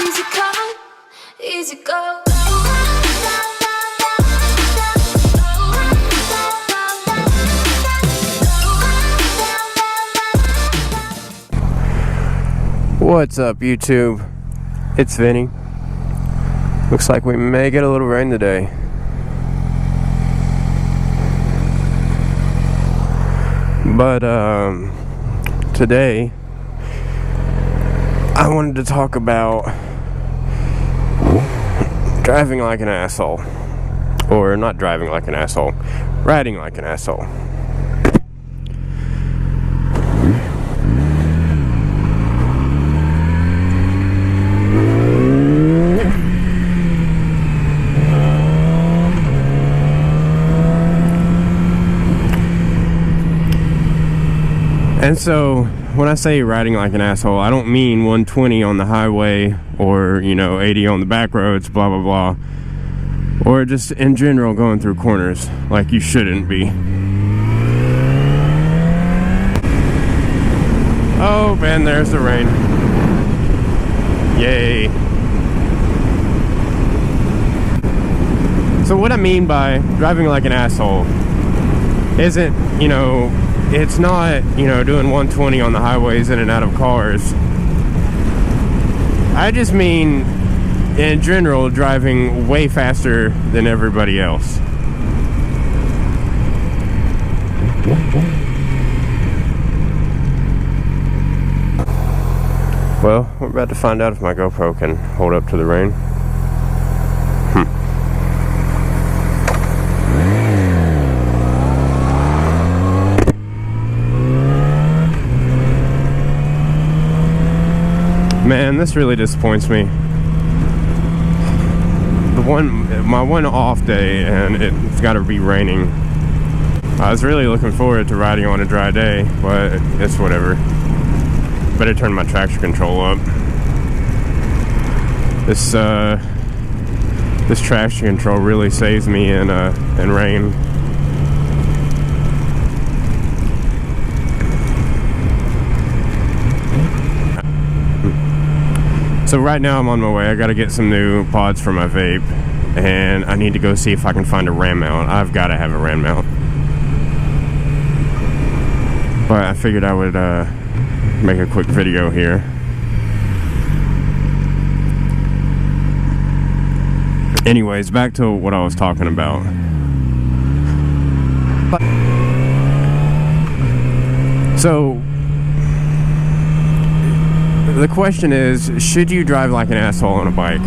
Easy come, easy go. What's up, YouTube? It's Vinny. Looks like we may get a little rain today. But today I wanted to talk about driving like an asshole. Or not driving like an asshole, riding like an asshole. And so, when I say riding like an asshole, I don't mean 120 on the highway or, 80 on the back roads, blah, blah, blah. Or just in general going through corners like you shouldn't be. Oh, man, there's the rain. Yay. So what I mean by driving like an asshole isn't, it's not, doing 120 on the highways in and out of cars. I just mean, in general, driving way faster than everybody else. Well, we're about to find out if my GoPro can hold up to the rain. Man, this really disappoints me. My one off day, and it's got to be raining. I was really looking forward to riding on a dry day, but it's whatever. Better turn my traction control up. This traction control really saves me in rain. So right now I'm on my way. I gotta get some new pods for my vape, and I need to go see if I can find a RAM mount. I've gotta have a RAM mount. But I figured I would make a quick video here. Anyways, back to what I was talking about. So the question is, should you drive like an asshole on a bike?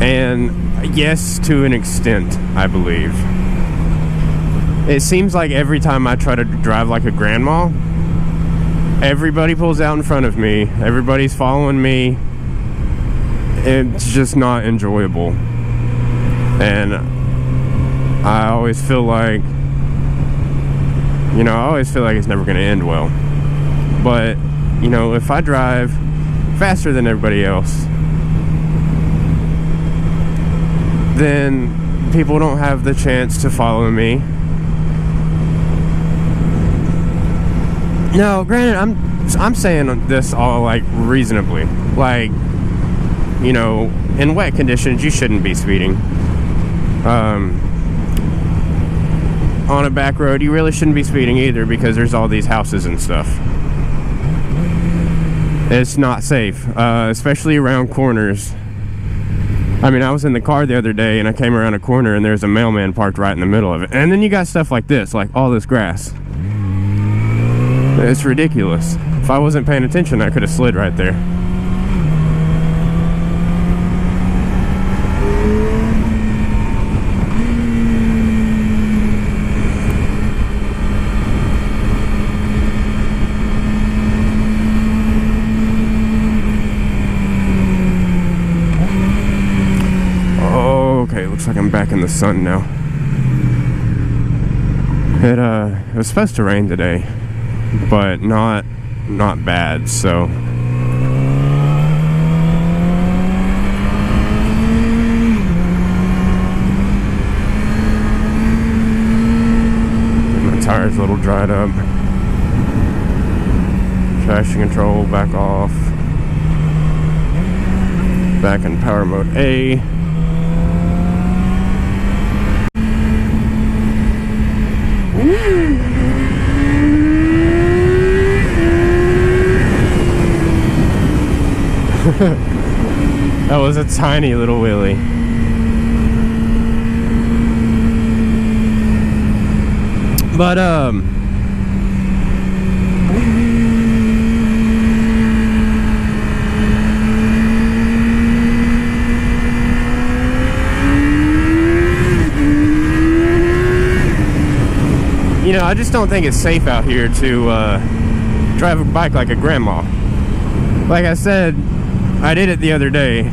And yes, to an extent, I believe. It seems like every time I try to drive like a grandma, everybody pulls out in front of me, everybody's following me. It's just not enjoyable. And I always feel like, it's never going to end well. But, if I drive faster than everybody else, then people don't have the chance to follow me. No, granted, I'm saying this all, like, reasonably. Like, in wet conditions, you shouldn't be speeding. On a back road, you really shouldn't be speeding either, because there's all these houses and stuff. It's not safe, especially around corners. I mean, I was in the car the other day and I came around a corner and there's a mailman parked right in the middle of it. And then you got stuff like this, like all this grass. It's ridiculous. If I wasn't paying attention, I could have slid right there. Looks like I'm back in the sun now. It was supposed to rain today, but not bad, so my tire's a little dried up. Traction control back off. Back in power mode A. That was a tiny little wheelie. But you know, I just don't think it's safe out here to drive a bike like a grandma. Like I said, I did it the other day,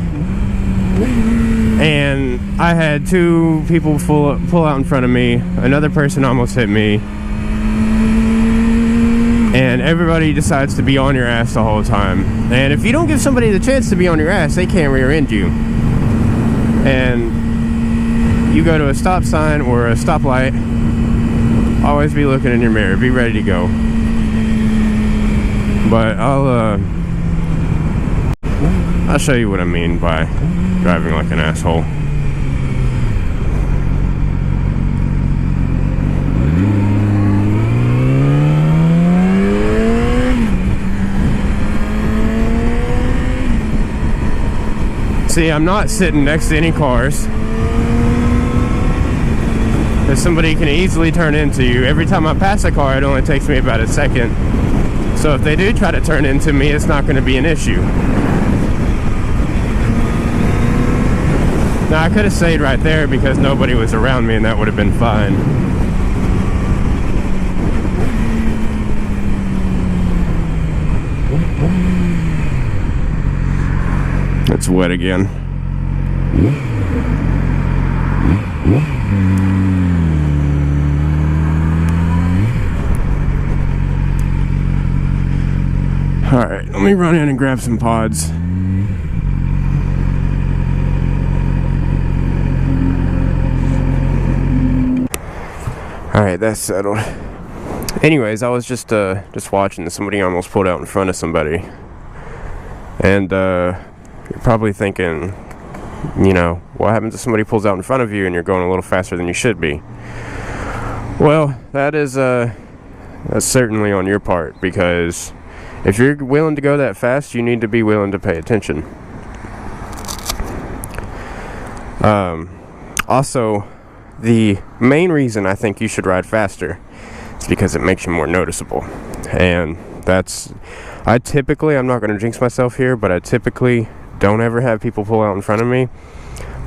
and I had two people pull out in front of me. Another person almost hit me, and everybody decides to be on your ass the whole time. And if you don't give somebody the chance to be on your ass, they can't rear end you. And you go to a stop sign or a stoplight, always be looking in your mirror, be ready to go. But I'll show you what I mean by driving like an asshole. See, I'm not sitting next to any cars, that somebody can easily turn into you. Every time I pass a car, it only takes me about a second. So if they do try to turn into me, it's not going to be an issue. Now, I could have stayed right there because nobody was around me, and that would have been fine. It's wet again. Alright, let me run in and grab some pods. Alright, that's settled. Anyways, I was just watching. Somebody almost pulled out in front of somebody. And you're probably thinking, you know, what happens if somebody pulls out in front of you and you're going a little faster than you should be? Well, that's certainly on your part, because if you're willing to go that fast, you need to be willing to pay attention. Also, the main reason I think you should ride faster is because it makes you more noticeable. And I'm not going to jinx myself here, but I typically don't ever have people pull out in front of me.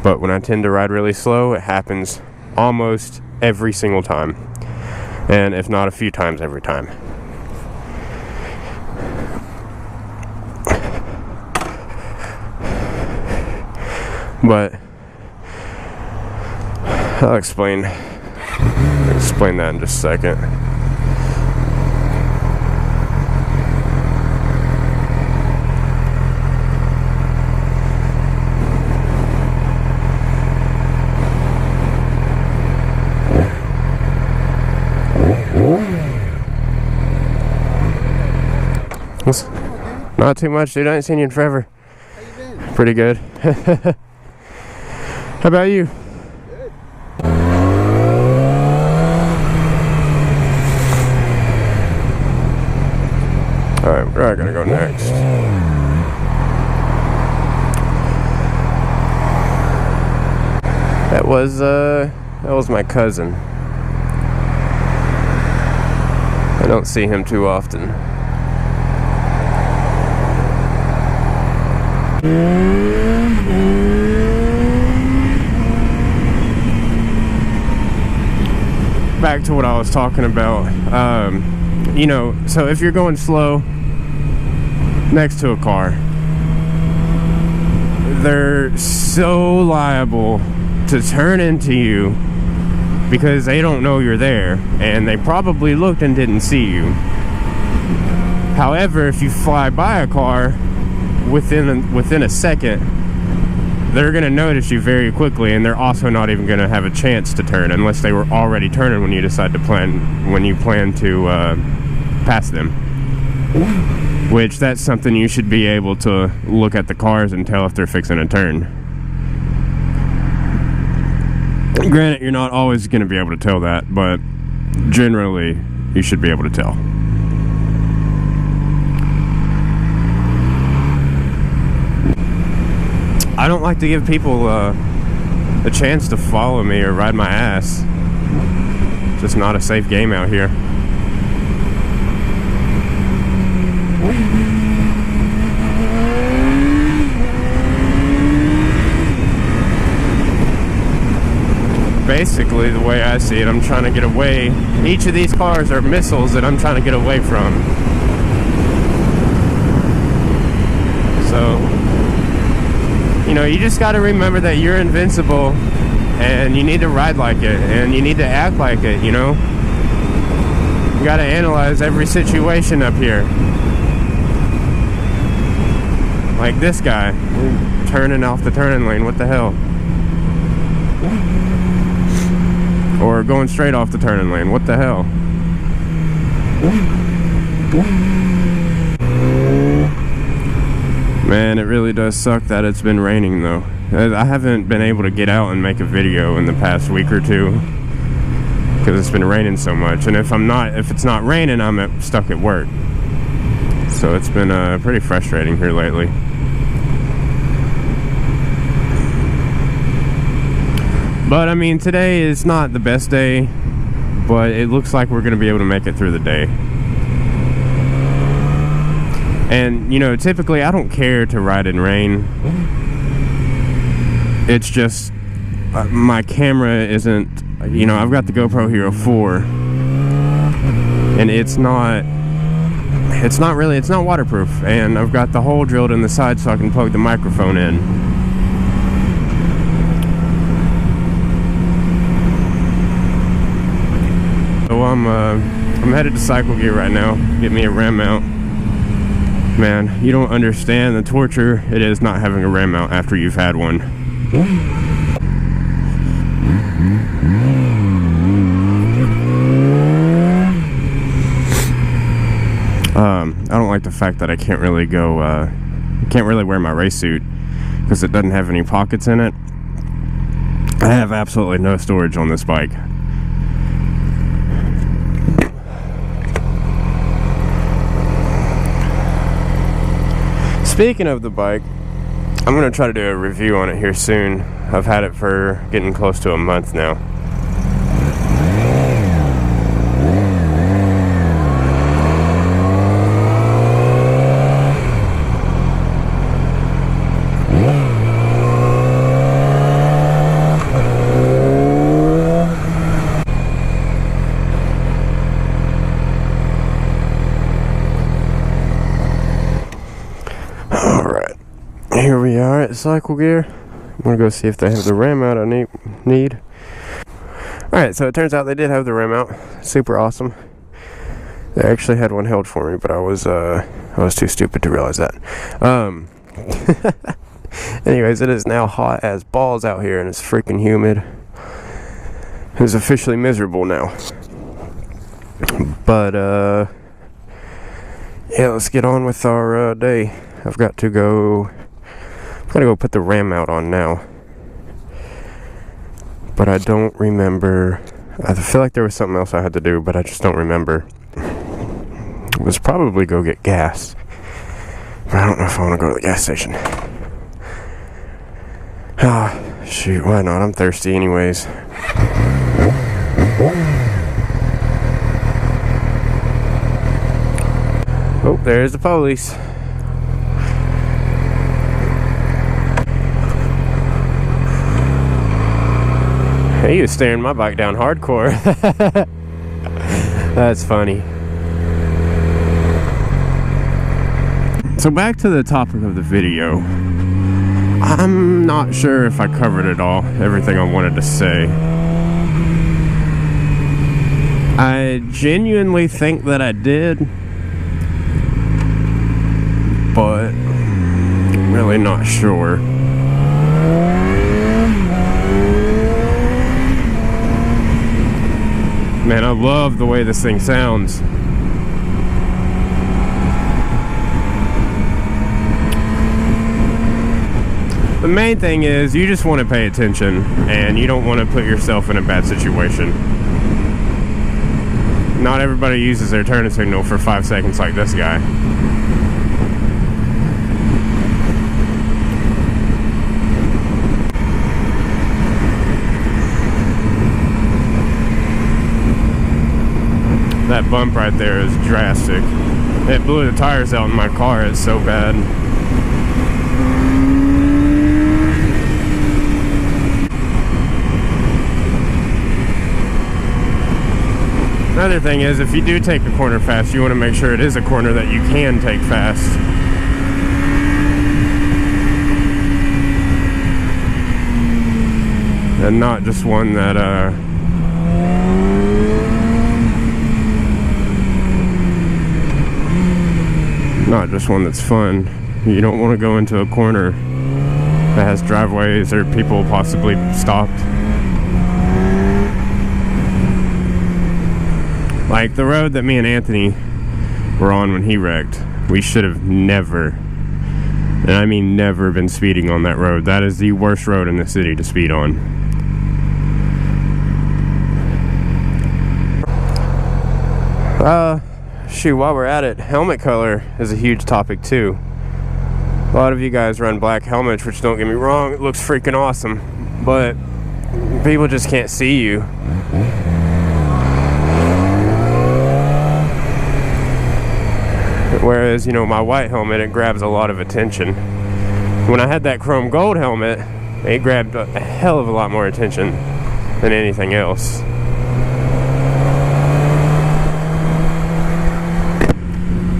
But when I tend to ride really slow, it happens almost every single time. And if not a few times, every time. But I'll explain that in just a second. Not too much, dude. I ain't seen you in forever. How you been? Pretty good. How about you? Good. Alright, where am I gonna go next? That was my cousin. I don't see him too often. Back to what I was talking about. You know, so if you're going slow next to a car, they're so liable to turn into you because they don't know you're there, and they probably looked and didn't see you. However, if you fly by a car within a second, they're going to notice you very quickly, and they're also not even going to have a chance to turn unless they were already turning when you plan to pass them. Which, that's something you should be able to look at the cars and tell if they're fixing a turn. Granted, you're not always going to be able to tell that, but generally, you should be able to tell. I don't like to give people a chance to follow me or ride my ass. It's just not a safe game out here. Basically, the way I see it, I'm trying to get away. Each of these cars are missiles that I'm trying to get away from. So, you know, you just got to remember that you're invincible, and you need to ride like it, and you need to act like it, you know? You got to analyze every situation up here. Like this guy, turning off the turning lane, what the hell? Or going straight off the turning lane, what the hell? Man, it really does suck that it's been raining though. I haven't been able to get out and make a video in the past week or two because it's been raining so much. And if it's not raining, I'm stuck at work. So it's been pretty frustrating here lately. But I mean, today is not the best day, but it looks like we're going to be able to make it through the day. And, you know, typically I don't care to ride in rain. It's just, my camera isn't, you know, I've got the GoPro Hero 4. And it's not waterproof. And I've got the hole drilled in the side so I can plug the microphone in. So I'm headed to Cycle Gear right now, get me a ram mount. Man, you don't understand the torture it is not having a ram mount after you've had one. I don't like the fact that I can't really go, can't really wear my race suit because it doesn't have any pockets in it. I have absolutely no storage on this bike. Speaking of the bike, I'm going to try to do a review on it here soon. I've had it for getting close to a month now. Here we are at Cycle Gear. I'm gonna go see if they have the ram mount I need. Alright, so it turns out they did have the ram mount. Super awesome. They actually had one held for me, but I was too stupid to realize that. Anyways, it is now hot as balls out here and it's freaking humid. It's officially miserable now. But yeah, let's get on with our day. I've got to go put the ram mount on now. But I don't remember. I feel like there was something else I had to do, but I just don't remember. It was probably go get gas. But I don't know if I want to go to the gas station. Ah, shoot, why not? I'm thirsty anyways. Oh, there's the police. He was staring my bike down hardcore. That's funny. So back to the topic of the video. I'm not sure if I covered it all, everything I wanted to say. I genuinely think that I did, but I'm really not sure. Man, I love the way this thing sounds. The main thing is you just want to pay attention and you don't want to put yourself in a bad situation. Not everybody uses their turn signal for 5 seconds like this guy. That bump right there is drastic. It blew the tires out in my car. It's so bad. Another thing is, if you do take a corner fast, you want to make sure it is a corner that you can take fast. And not just one that, not just one that's fun. You don't want to go into a corner that has driveways or people possibly stopped. Like the road that me and Anthony were on when he wrecked. We should have never, and I mean never, been speeding on that road. That is the worst road in the city to speed on. Shoot, while we're at it, helmet color is a huge topic too. A lot of you guys run black helmets, which, don't get me wrong, it looks freaking awesome, but people just can't see you. Whereas, you know, my white helmet, it grabs a lot of attention. When I had that chrome gold helmet, it grabbed a hell of a lot more attention than anything else.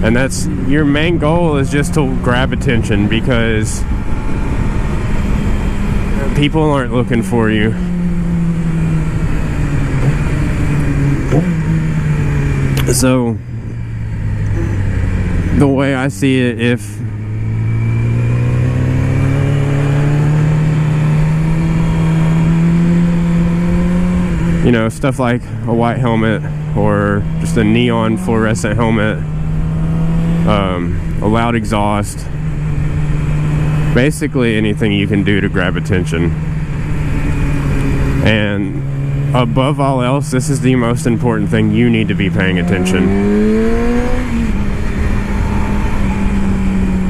And that's your main goal, is just to grab attention, because people aren't looking for you. So the way I see it, if you know, stuff like a white helmet or just a neon fluorescent helmet, a loud exhaust, basically anything you can do to grab attention. And above all else, this is the most important thing. You need to be paying attention,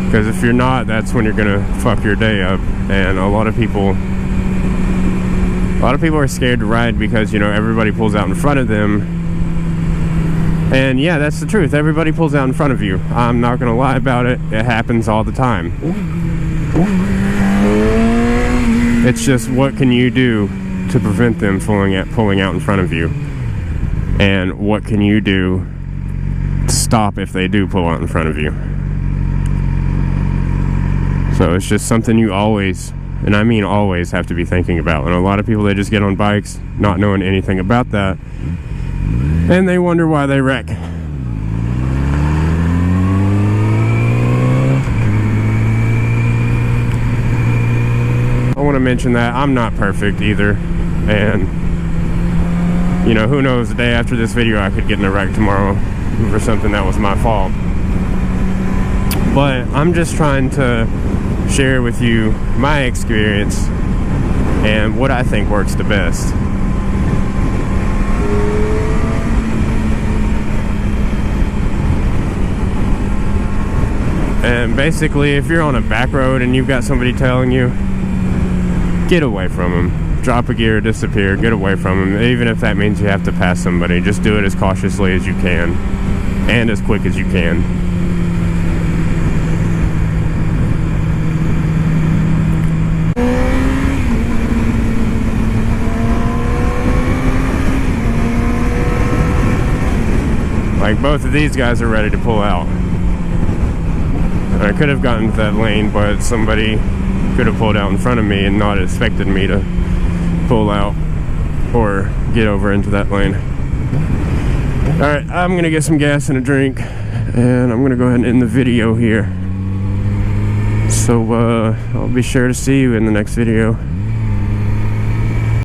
because if you're not, that's when you're gonna fuck your day up. And a lot of people are scared to ride because, you know, everybody pulls out in front of them. And yeah, that's the truth. Everybody pulls out in front of you. I'm not gonna lie about it. It happens all the time. It's just, what can you do to prevent them pulling out in front of you? And what can you do to stop if they do pull out in front of you? So it's just something you always, and I mean always, have to be thinking about. And a lot of people, they just get on bikes not knowing anything about that, and they wonder why they wreck. I want to mention that I'm not perfect either, and you know, who knows, the day after this video I could get in a wreck tomorrow for something that was my fault. But I'm just trying to share with you my experience and what I think works the best. And basically, if you're on a back road and you've got somebody telling you, get away from them. Drop a gear, disappear, get away from them. Even if that means you have to pass somebody, just do it as cautiously as you can and as quick as you can. Like, both of these guys are ready to pull out. I could have gotten to that lane, but somebody could have pulled out in front of me and not expected me to pull out or get over into that lane. Alright, I'm gonna get some gas and a drink, and I'm gonna go ahead and end the video here. So I'll be sure to see you in the next video.